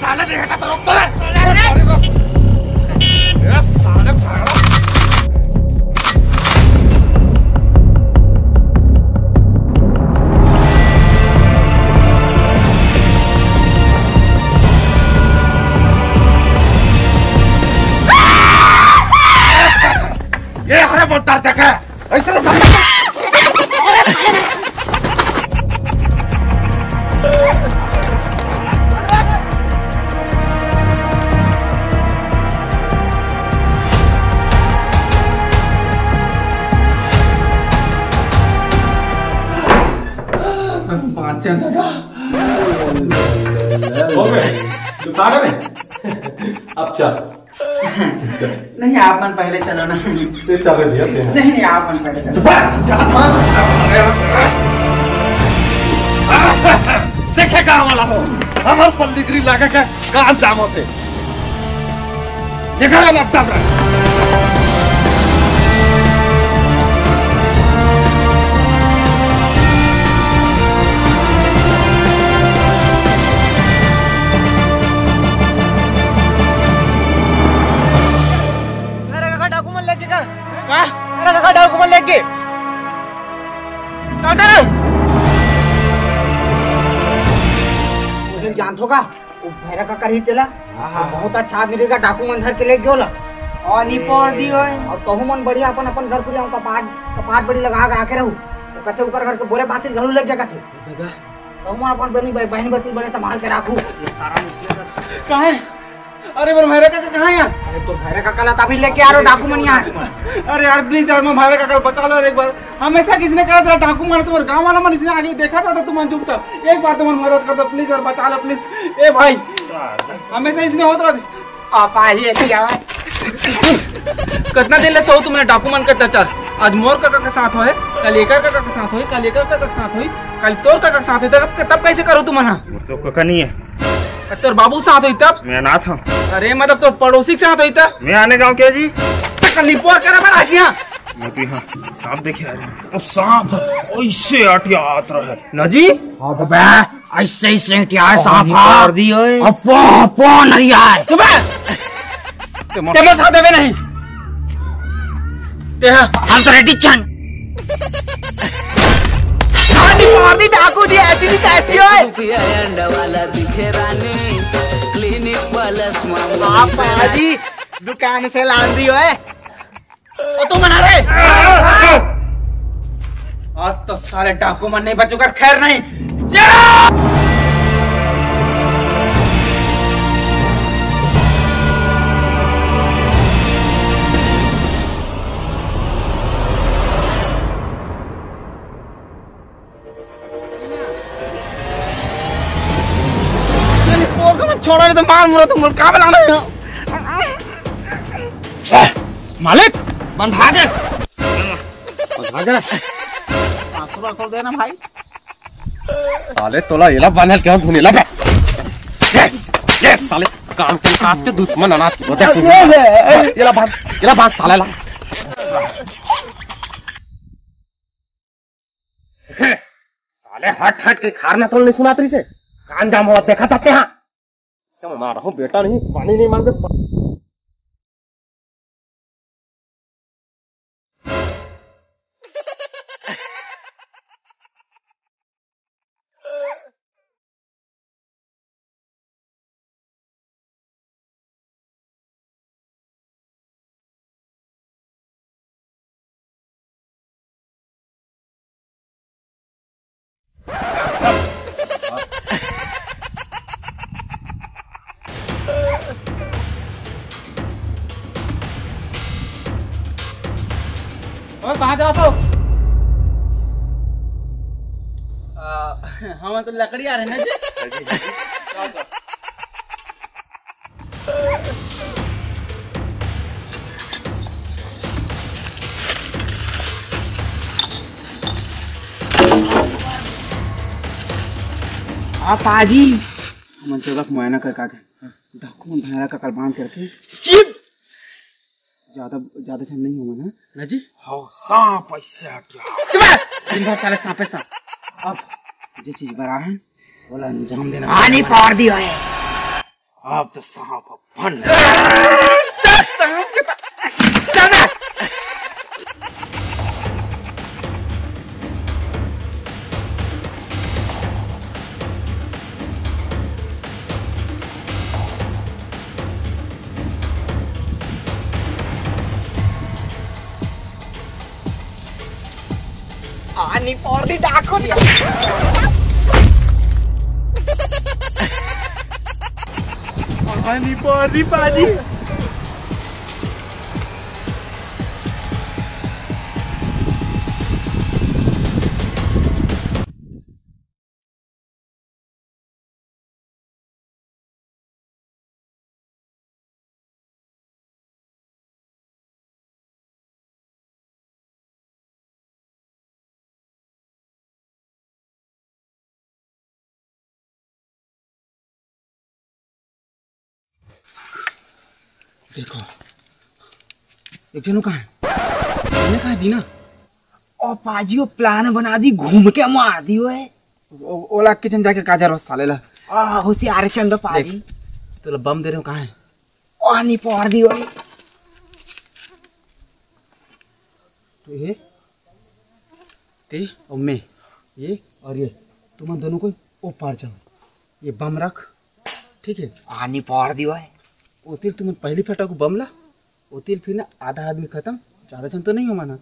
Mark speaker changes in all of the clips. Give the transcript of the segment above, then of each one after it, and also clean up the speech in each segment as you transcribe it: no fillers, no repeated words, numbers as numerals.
Speaker 1: साले नहीं हटा तो रोक तो साले भागो। ये हरे बोलता देखा ऐसे दादा हो गए दुकान में। अब चल
Speaker 2: नहीं आप मन पहले चलो ना।
Speaker 1: चलो भैया
Speaker 2: नहीं आप मन पहले चलो।
Speaker 1: देखे कहाँ वाला हो हमारे सब डिग्री लगा के काम जाम होते देखा है लैपटॉप
Speaker 2: डॉक्यूमेंट लेके जानतो का वो भैरा का कर ही चला बहुत अच्छा आदमी का डॉक्यूमेंट धर के ले गयो ला और नी पर दी होय और कहू मन बढ़िया अपन अपन घर पुरिया कपाट बड़ी लगा के रखे रहू तो कथे ऊपर घर के बोरे बासिल घरू ले गया कथे दादा कहू मन अपन बहन बच्ची बड़े संभाल के रखू ये सारा मुश्किल काहे। अरे मेरे भैरा काका कहाँ है यार। अरे तो भैरा काका ला तभी लेके आ रहा डॉक्यूमेंट यहाँ। अरे यार प्लीज यार मैं भैरा काका बचा लो एक बार। हमेशा किसने कहा था डॉक्यूमेंट तुम्हारे गांव वाला मन इसने आगे देखा था तुम चुपचाप एक बार तुम मदद कर दो प्लीज यार बचा लो प्लीज। ए भाई हमेशा इसने होता रहा आप आइए कितना दिन ले सो तुमने डॉक्यूमेंट करता चल आज मोर काका के साथ होए कल एकर काका के साथ होए कल एकर काका के साथ होई कल तोर काका के साथ होई तब कैसे करो तुम ना
Speaker 1: तो काका नहीं है
Speaker 2: तोर बाबू साथ होई तब
Speaker 1: मैं अनाथ हूँ।
Speaker 2: अरे मतलब तो पड़ोसी के साथ होई तब
Speaker 1: मैं आने गाँव क्या जी
Speaker 2: रिपोर्ट करा बना आज यहाँ
Speaker 1: मैं तो यहाँ सांप देखे आ रहा हूँ सांप ऐसे अटिया आता रहे
Speaker 2: न जी ऐसे ही सेंटिया सांप मार दी ओए अपो नहीं आए तेरे साथ देवे नहीं ते हम तो रेडी चन मार दी डाकू दी ऐसी दी कैसी ओए
Speaker 3: रुपया अंडा वाला दिखे रानी क्लिनिक प्लस मामा
Speaker 2: आप जी दुकान से लान दी ओए ओ तुम बना रहे आज तो साले डाकू मन नहीं बचूगा खैर नहीं चलो छोड़ा नहीं तो मार मुरा तुम कहाँ पे लाना है मालिक मन भागे थोड़ा खोल देना भाई
Speaker 1: साले तोला येला बांधल क्यों धुने लगा ये साले काम के काज के दुश्मन अनाज की होते येला बांध साले ला साले हट के खारना तो नहीं सुना तरी से कान जाम हुआ देखा था क्या क्या मैं मार रहा हूँ बेटा नहीं पानी नहीं मांगे
Speaker 2: कहाँ जाओ तो हम तो लकड़ी आ रहे हैं ना जी आप आजी हम जगह मुआयना कर काके डॉक्यूमेंट भैरा का कल बांध करके ज्यादा चंद नहीं हुआ ना
Speaker 1: ना जी
Speaker 2: हाँ सांप ऐसा क्या दिन भर साले सांप अब जो चीज बना है बोला अंजाम देना आनी पार दिया है अब तो सांप फन आनी पार दी डाको दिया आनी पार दी पाजी देखो एक जनू कहाँ है दीना और पाजी वो प्लान बना दी घूम के मार दी वो है ओला किचन जाके काजर बस साले ला होशियार चंद पाजी तो बम दे रहे हो कहाँ है और नहीं पार दी वो तो ये ते और मैं ये और ये तुम दोनों को ओ पार जाओ ये बम रख ठीक है आनी पार दी वो है उतील तुम पहली फटा को बमला उतील फिर ना आधा आदमी खत्म ज्यादा जन तो नहीं हो माना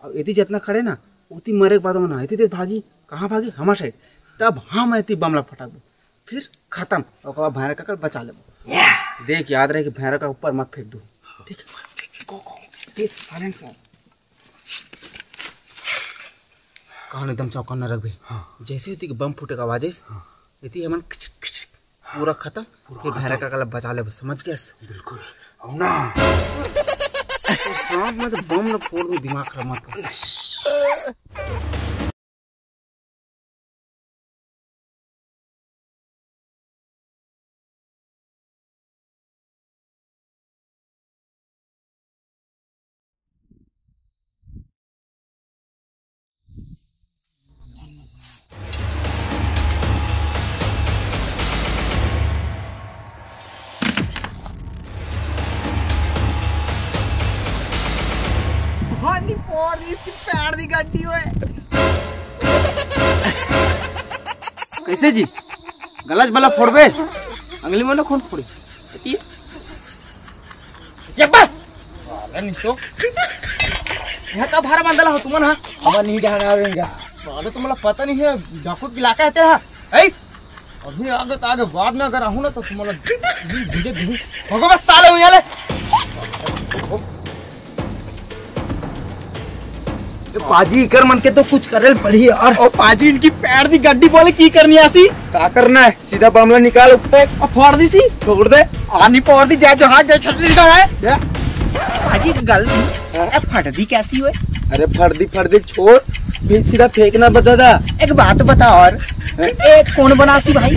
Speaker 2: और यदि जितना खड़े ना उती मरे के बाद माना इतनी भागी कहाँ भागी हमारे साइड तब हम इतनी बमला फटा दो फिर खत्म और भैरा का बचा ले देख याद रहे कि भैरा का ऊपर मत फेंक दो ठीक है साइलेंट सर कहां एकदम चौकन न रख भाई जैसे इतनी बम फूटे का आवाज इतनी हमन पूरा खत्म फिर भैरा का कल बचा ले समझ गया बिल्कुल अब ना तो सांप में तो बम न फोड़ दूं दिमाग खराब मत कर पैर दी गड्डी हुए कैसे जी गलत बला फोड़ बे अंगली में ना खून फोड़ी यहाँ का भारा बांधला हो तुम ना हमारे नहीं डरा तुम्हारा पता नहीं है डाकू की इलाका है अभी आगे तो आगे बाद में अगर आहू ना तो तुम्हारा भगवान साले हुई है पाजी कर मन के तो कुछ करे पड़ी और पाजी इनकी पैर दी गड्डी बोले की करनी आसी का करना है सीधा बमला निकाल ऊपर और फोड़ दी सी छोड़ दे आनी फोड़ दी जा जहाज जा छटनी का है पाजी गल फट दी कैसी हुए अरे फट दी छोड़ फिर सीधा फेंकना बता दा एक बात बता और एक कौन बनाती भाई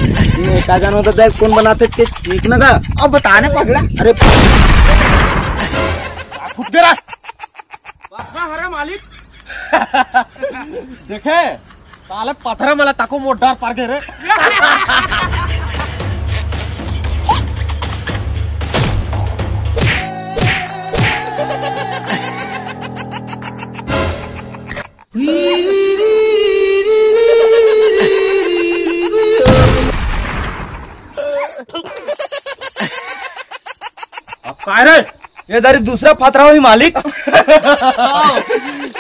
Speaker 2: का जानो तो देख कौन बनाते के फेंकना था और बताने पगला अरे फुट गया हरे मालिक देखे साले पत्थर मला ताको मोटार पार के रे अब काय रे ये दारी दूसरा पथरा हुई मालिक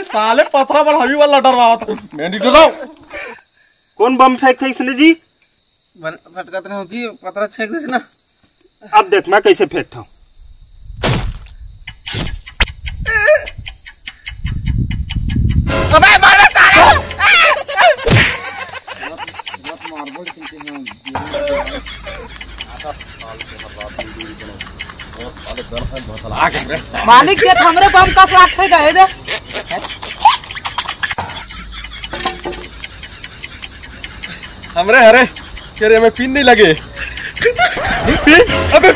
Speaker 2: साले पथरा पर हवी वाला डर रहा था मैं नहीं डराऊं कौन बम फेंक थे इसने जी फटकत नहीं होती पथरा फेंक दे ना अब देख मैं कैसे फेंकता हूँ अबे मार साले मालिक देख हमरे बम का फ्लैट थे गए दे हमरे हरे तेरे में पिन नहीं लगे पिन अबे